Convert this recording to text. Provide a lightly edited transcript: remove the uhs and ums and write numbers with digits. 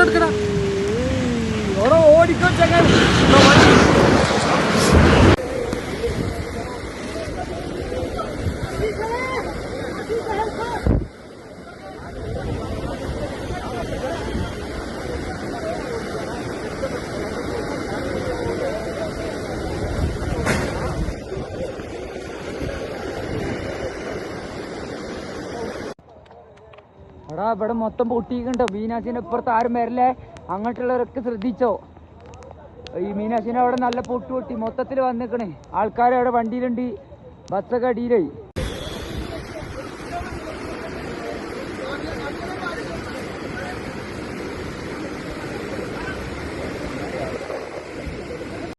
എടുക്കടാ ഓടിക്കോ ചങ്ങായി. എടാ ഇവിടെ മൊത്തം പൊട്ടിക്കണ്ടോ. മീനാശിന്റെ ഇപ്പുറത്ത് ആരും വരില്ലേ, അങ്ങോട്ടുള്ളവരൊക്കെ ശ്രദ്ധിച്ചോ. ഈ മീനാശിനെ അവിടെ നല്ല പൊട്ടി മൊത്തത്തിൽ വന്നിക്കണേ. ആൾക്കാർ അവിടെ വണ്ടിയിലുണ്ട്, ബസ്സൊക്കെ അടിയിലായി.